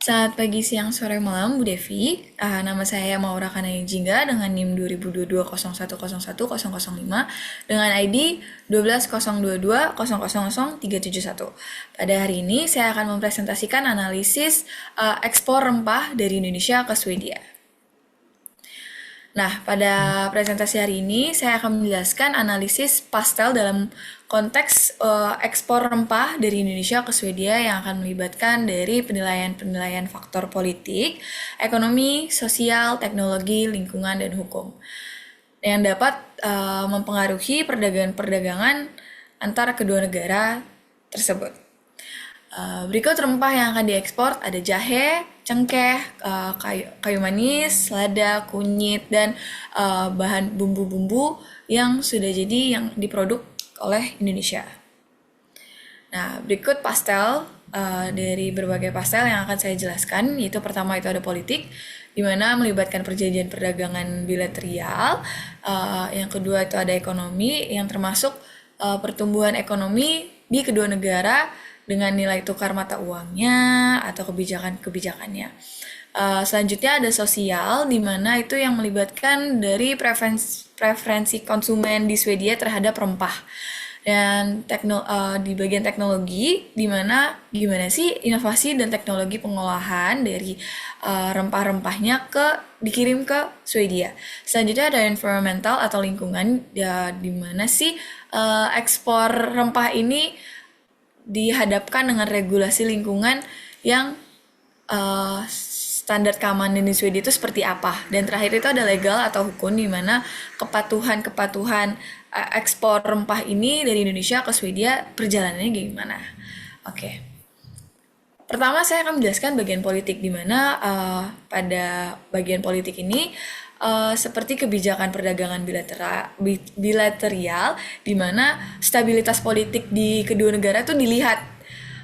Selamat pagi, siang, sore, malam, Bu Devi. Nama saya Maura Kanaya Jingga dengan NIM 2022-0101-005 dengan ID 12.022.000.371. Pada hari ini saya akan mempresentasikan analisis ekspor rempah dari Indonesia ke Swedia. Nah, pada presentasi hari ini saya akan menjelaskan analisis pastel dalam konteks ekspor rempah dari Indonesia ke Swedia yang akan melibatkan dari penilaian-penilaian faktor politik, ekonomi, sosial, teknologi, lingkungan, dan hukum yang dapat mempengaruhi perdagangan-perdagangan antara kedua negara tersebut. Berikut rempah yang akan diekspor ada jahe, cengkeh, kayu manis, lada, kunyit, dan bahan bumbu-bumbu yang sudah jadi yang diproduk oleh Indonesia. Nah, berikut pastel dari berbagai pastel yang akan saya jelaskan, yaitu pertama itu ada politik, di mana melibatkan perjanjian perdagangan bilateral. Yang kedua itu ada ekonomi, yang termasuk pertumbuhan ekonomi di kedua negara dengan nilai tukar mata uangnya atau kebijakan-kebijakannya. Selanjutnya ada sosial, di mana itu yang melibatkan dari preferensi konsumen di Swedia terhadap rempah. Dan di bagian teknologi, di mana gimana sih inovasi dan teknologi pengolahan dari rempah-rempahnya dikirim ke Swedia. Selanjutnya ada environmental atau lingkungan, ya, di mana sih ekspor rempah ini dihadapkan dengan regulasi lingkungan yang standar keamanan di Swedia itu seperti apa. Dan terakhir itu ada legal atau hukum, di mana kepatuhan ekspor rempah ini dari Indonesia ke Swedia perjalanannya gimana. Oke. Pertama saya akan menjelaskan bagian politik, di mana pada bagian politik ini seperti kebijakan perdagangan bilateral, di mana stabilitas politik di kedua negara itu dilihat.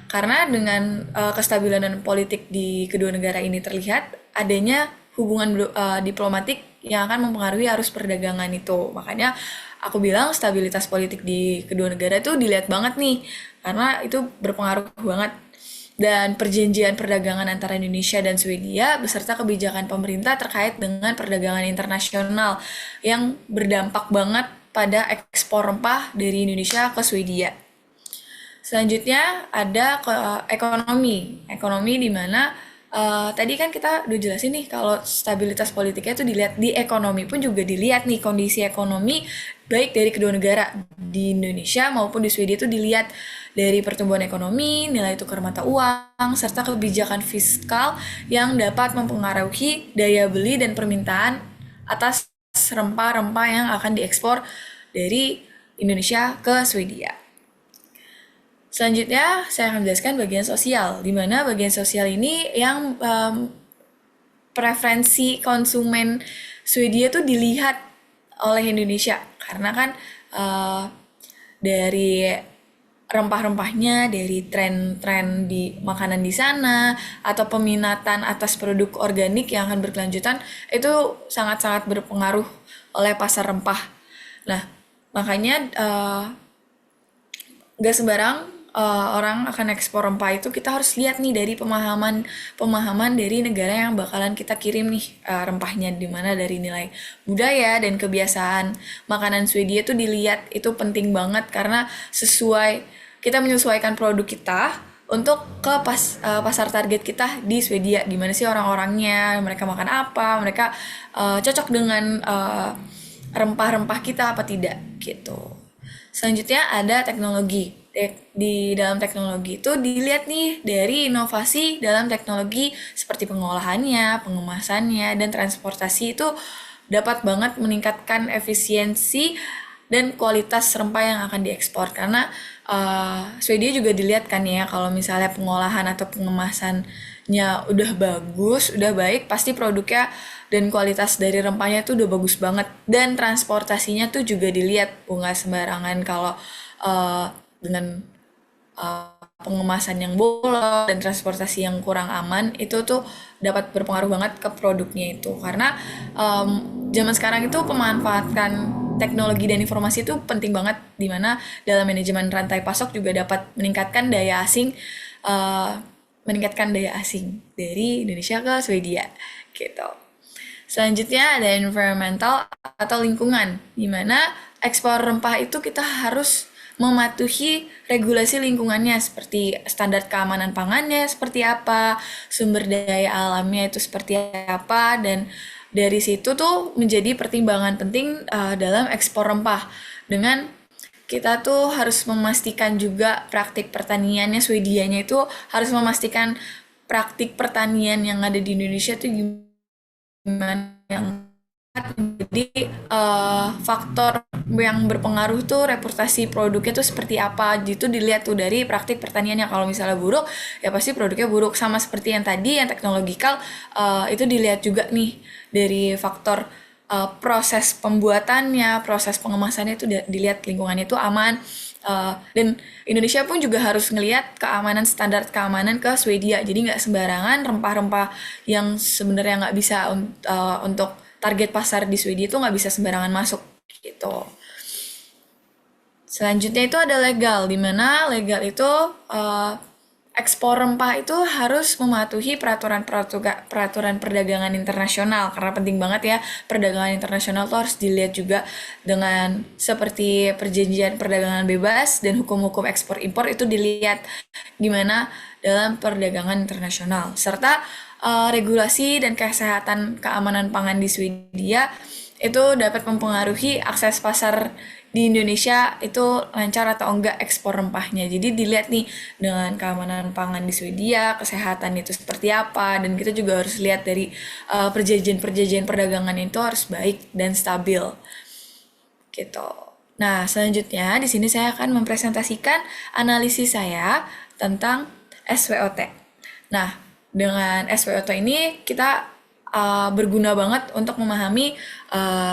Karena dengan kestabilan politik di kedua negara ini terlihat, adanya hubungan diplomatik yang akan mempengaruhi arus perdagangan itu. Makanya aku bilang stabilitas politik di kedua negara itu dilihat banget nih, karena itu berpengaruh banget. Dan perjanjian perdagangan antara Indonesia dan Swedia beserta kebijakan pemerintah terkait dengan perdagangan internasional yang berdampak banget pada ekspor rempah dari Indonesia ke Swedia. Selanjutnya ada ekonomi. Ekonomi di mana tadi kan kita udah jelasin nih kalau stabilitas politiknya itu dilihat, di ekonomi pun juga dilihat nih kondisi ekonomi baik dari kedua negara di Indonesia maupun di Swedia itu dilihat dari pertumbuhan ekonomi, nilai tukar mata uang, serta kebijakan fiskal yang dapat mempengaruhi daya beli dan permintaan atas rempah-rempah yang akan diekspor dari Indonesia ke Swedia. Selanjutnya, saya akan menjelaskan bagian sosial, di mana bagian sosial ini yang preferensi konsumen Swedia tuh dilihat oleh Indonesia, karena kan dari rempah-rempahnya, dari tren-tren di makanan di sana, atau peminatan atas produk organik yang akan berkelanjutan, itu sangat-sangat berpengaruh oleh pasar rempah. Nah, makanya gak sembarang orang akan ekspor rempah itu kita harus lihat nih dari pemahaman dari negara yang bakalan kita kirim nih rempahnya, dimana dari nilai budaya dan kebiasaan makanan Swedia itu dilihat, itu penting banget karena kita menyesuaikan produk kita untuk ke pasar target kita di Swedia, gimana sih orang-orangnya, mereka makan apa, mereka cocok dengan rempah-rempah kita apa tidak gitu. Selanjutnya ada teknologi. Di dalam teknologi itu dilihat nih dari inovasi dalam teknologi seperti pengolahannya, pengemasannya, dan transportasi itu dapat banget meningkatkan efisiensi dan kualitas rempah yang akan diekspor. Karena Swedia juga dilihat kan ya, kalau misalnya pengolahan atau pengemasannya udah bagus, udah baik, pasti produknya dan kualitas dari rempahnya tuh udah bagus banget. Dan transportasinya tuh juga dilihat, nggak sembarangan kalau dengan pengemasan yang bolong dan transportasi yang kurang aman itu tuh dapat berpengaruh banget ke produknya itu. Karena zaman sekarang itu pemanfaatan teknologi dan informasi itu penting banget, dimana dalam manajemen rantai pasok juga dapat meningkatkan daya asing meningkatkan daya asing dari Indonesia ke Swedia gitu. Selanjutnya ada environmental atau lingkungan, di mana ekspor rempah itu kita harus mematuhi regulasi lingkungannya seperti standar keamanan pangannya seperti apa, sumber daya alamnya itu seperti apa, dan dari situ tuh menjadi pertimbangan penting dalam ekspor rempah. Dengan kita tuh harus memastikan juga praktik pertaniannya Swedianya itu harus memastikan praktik pertanian yang ada di Indonesia tuh gimana yang jadi faktor yang berpengaruh tuh reputasi produknya tuh seperti apa gitu dilihat tuh dari praktik pertaniannya. Kalau misalnya buruk ya pasti produknya buruk, sama seperti yang tadi yang teknologikal itu dilihat juga nih dari faktor proses pembuatannya, proses pengemasannya itu dilihat lingkungannya itu aman. Dan Indonesia pun juga harus ngelihat keamanan, standar keamanan ke Swedia. Jadi nggak sembarangan rempah-rempah yang sebenarnya nggak bisa untuk target pasar di Swedia itu nggak bisa sembarangan masuk gitu. Selanjutnya itu ada legal, di mana legal itu eh, ekspor rempah itu harus mematuhi peraturan perdagangan internasional, karena penting banget ya, perdagangan internasional itu harus dilihat juga dengan seperti perjanjian perdagangan bebas dan hukum-hukum ekspor impor itu dilihat gimana dalam perdagangan internasional, serta regulasi dan kesehatan keamanan pangan di Swedia itu dapat mempengaruhi akses pasar di Indonesia itu lancar atau enggak ekspor rempahnya. Jadi dilihat nih dengan keamanan pangan di Swedia, kesehatan itu seperti apa, dan kita juga harus lihat dari perjanjian-perjanjian perdagangan itu harus baik dan stabil gitu. Nah, selanjutnya di sini saya akan mempresentasikan analisis saya tentang SWOT. Nah, dengan SWOT ini kita berguna banget untuk memahami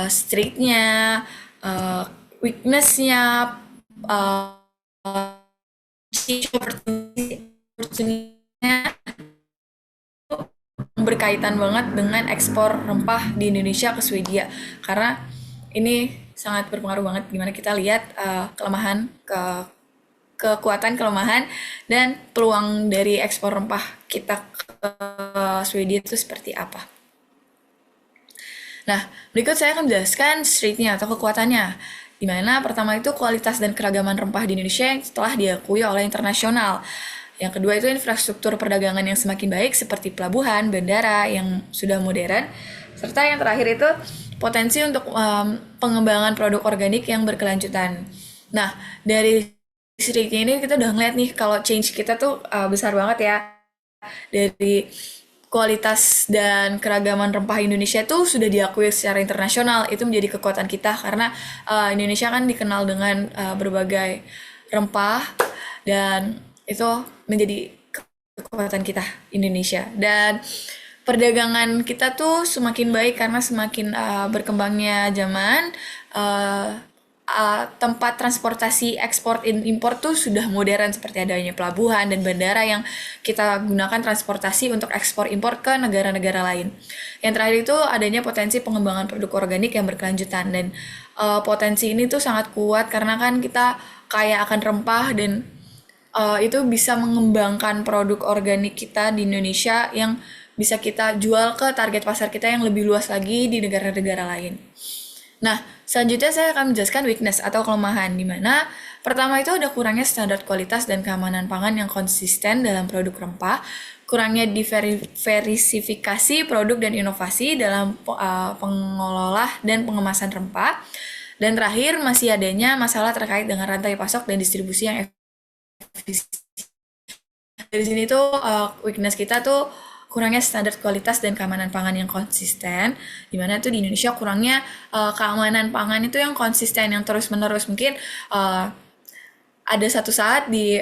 strength-nya, uh, weakness-nya, uh, opportunity-nya berkaitan banget dengan ekspor rempah di Indonesia ke Swedia, karena ini sangat berpengaruh banget gimana kita lihat kelemahan kekuatan kelemahan dan peluang dari ekspor rempah kita ke Swedia itu seperti apa. Nah, berikut saya akan menjelaskan strength-nya atau kekuatannya. Di mana pertama itu kualitas dan keragaman rempah di Indonesia yang telah diakui oleh internasional. Yang kedua itu infrastruktur perdagangan yang semakin baik seperti pelabuhan, bandara yang sudah modern. Serta yang terakhir itu potensi untuk pengembangan produk organik yang berkelanjutan. Nah, dari strength-nya ini kita udah ngeliat nih kalau change kita tuh besar banget ya. Dari kualitas dan keragaman rempah Indonesia itu sudah diakui secara internasional. Itu menjadi kekuatan kita karena Indonesia kan dikenal dengan berbagai rempah, dan itu menjadi kekuatan kita Indonesia. Dan perdagangan kita tuh semakin baik karena semakin berkembangnya zaman, tempat transportasi ekspor impor tuh sudah modern seperti adanya pelabuhan dan bandara yang kita gunakan transportasi untuk ekspor impor ke negara-negara lain. Yang terakhir itu adanya potensi pengembangan produk organik yang berkelanjutan, dan potensi ini tuh sangat kuat karena kan kita kaya akan rempah, dan itu bisa mengembangkan produk organik kita di Indonesia yang bisa kita jual ke target pasar kita yang lebih luas lagi di negara-negara lain. Nah, selanjutnya saya akan menjelaskan weakness atau kelemahan, di mana pertama itu ada kurangnya standar kualitas dan keamanan pangan yang konsisten dalam produk rempah, kurangnya diversifikasi produk dan inovasi dalam pengelola dan pengemasan rempah, dan terakhir masih adanya masalah terkait dengan rantai pasok dan distribusi yang efisien. Dari sini tuh weakness kita tuh kurangnya standar kualitas dan keamanan pangan yang konsisten, dimana tuh di Indonesia kurangnya keamanan pangan itu yang konsisten, yang terus menerus. Mungkin ada satu saat di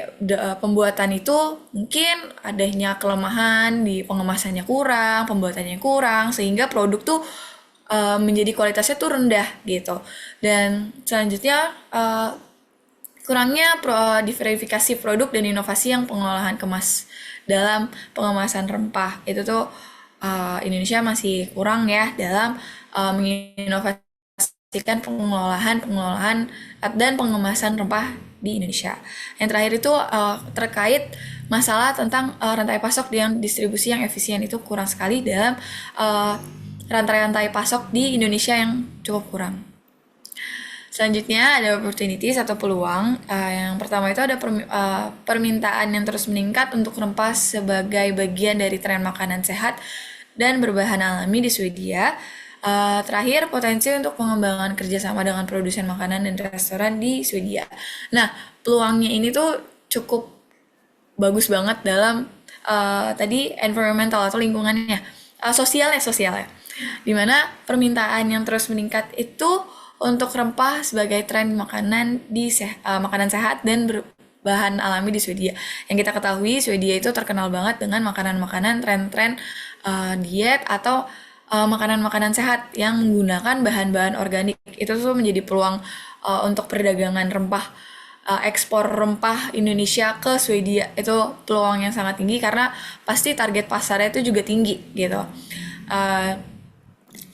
pembuatan itu mungkin adanya kelemahan di pengemasannya kurang, pembuatannya kurang, sehingga produk tuh menjadi kualitasnya tuh rendah gitu. Dan selanjutnya kurangnya diverifikasi produk dan inovasi yang pengolahan kemas dalam pengemasan rempah itu tuh Indonesia masih kurang ya dalam menginovasi mengintegrasikan pengelolaan dan pengemasan rempah di Indonesia. Yang terakhir itu terkait masalah tentang rantai pasok yang distribusi yang efisien itu kurang sekali dalam rantai-rantai pasok di Indonesia yang cukup kurang. Selanjutnya ada opportunities atau peluang. Yang pertama itu ada permintaan yang terus meningkat untuk rempah sebagai bagian dari tren makanan sehat dan berbahan alami di Swedia. Terakhir, potensi untuk pengembangan kerjasama dengan produsen makanan dan restoran di Swedia. Nah, peluangnya ini tuh cukup bagus banget dalam tadi environmental atau lingkungannya, sosialnya, dimana permintaan yang terus meningkat itu untuk rempah sebagai tren makanan makanan sehat dan berbahan alami di Swedia. Yang kita ketahui Swedia itu terkenal banget dengan makanan-makanan tren-tren diet atau makanan-makanan sehat yang menggunakan bahan-bahan organik. Itu tuh menjadi peluang untuk perdagangan rempah, ekspor rempah Indonesia ke Swedia. Itu peluang yang sangat tinggi karena pasti target pasarnya itu juga tinggi gitu.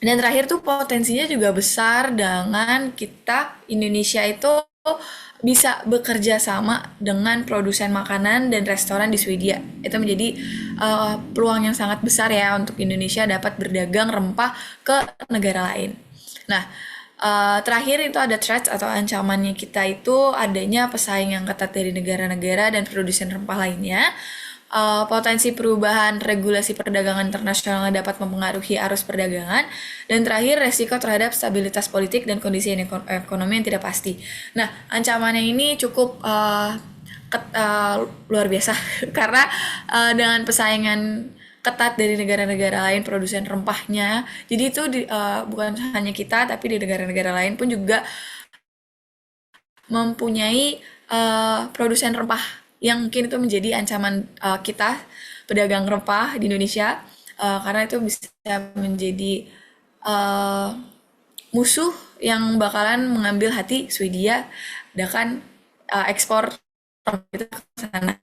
Dan terakhir tuh potensinya juga besar dengan kita Indonesia itu bisa bekerja sama dengan produsen makanan dan restoran di Swedia. Itu menjadi peluang yang sangat besar ya untuk Indonesia dapat berdagang rempah ke negara lain. Nah, terakhir itu ada threats atau ancamannya kita itu adanya pesaing yang ketat dari negara-negara dan produsen rempah lainnya. Potensi perubahan regulasi perdagangan internasional dapat mempengaruhi arus perdagangan, dan terakhir resiko terhadap stabilitas politik dan kondisi ekonomi yang tidak pasti. Nah, ancamannya ini cukup luar biasa karena dengan persaingan ketat dari negara-negara lain produsen rempahnya, jadi itu bukan hanya kita tapi di negara-negara lain pun juga mempunyai produsen rempah yang mungkin itu menjadi ancaman kita pedagang rempah di Indonesia, karena itu bisa menjadi musuh yang bakalan mengambil hati Swedia dan ekspor itu ke sana.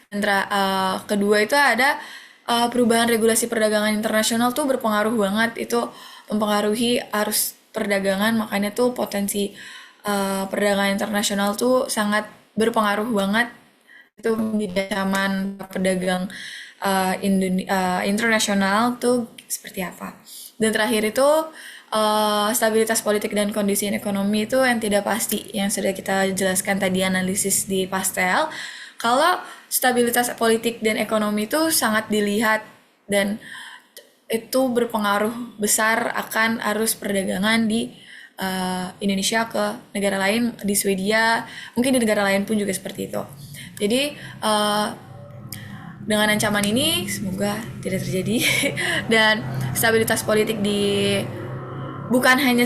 Dan kedua itu ada perubahan regulasi perdagangan internasional tuh berpengaruh banget, itu mempengaruhi arus perdagangan, makanya tuh potensi perdagangan internasional tuh sangat berpengaruh banget, itu menjadi ancaman pedagang internasional tuh seperti apa. Dan terakhir itu stabilitas politik dan kondisi ekonomi itu yang tidak pasti, yang sudah kita jelaskan tadi analisis di Pastel. Kalau stabilitas politik dan ekonomi itu sangat dilihat dan itu berpengaruh besar akan arus perdagangan di Indonesia ke negara lain, di Swedia, mungkin di negara lain pun juga seperti itu. Jadi dengan ancaman ini semoga tidak terjadi dan stabilitas politik bukan hanya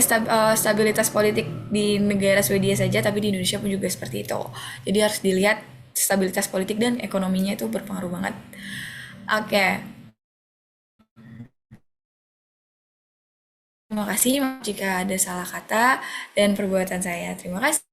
stabilitas politik di negara Swedia saja, tapi di Indonesia pun juga seperti itu. Jadi harus dilihat stabilitas politik dan ekonominya itu berpengaruh banget. Oke. Terima kasih jika ada salah kata dan perbuatan saya. Terima kasih.